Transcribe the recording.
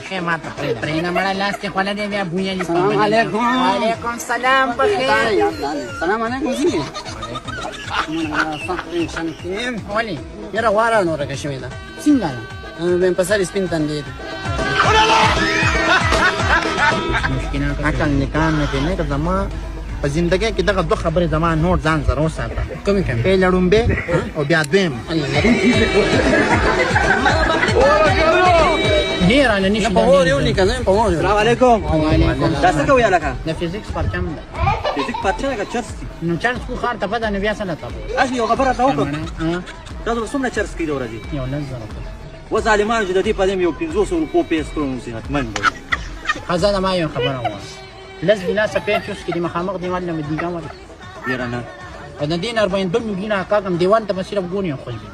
ښه ما ته پرېنه مړه لاس دې خوړلی بیا بویه دې السلام علیکم. وعلیکم السلام بخیر. السلام علیکم ځینې ولې یاره غواره نورکه شوې ده څنګه ده بیم په سر سپین تندې دي عقل نکان مې دی نه که زما په زندګۍ کې دغه دوه خبرې زما نور ځان سره وساته کومې کومې ای لړومبې او بیا دویم ډېر نه نشي په اور یو لیکه زه په اور السلام علیکم دا څه کوي هلکه د فزیکس پرچم ده فزیک پرچه لکه چرس دي نو چرس کو ښار ته پته نه بیا څه نه تپو اصلي یو خبره ته وکړم تاسو څومره چرس کوي د ورځې یو لس زره و ظالمانو چې د دې په دې یو 500 روپو پیس کړو نو صحتمند به وي. ښځه د ما یو خبره وه لس ګیلاسه پیټ چوس کې د مخامخ دیوال نه مې دیګا ورکړه ډېره نه او د دې نه 42 میلیونه کاږم دیوال ته به صرف ګونې خوځي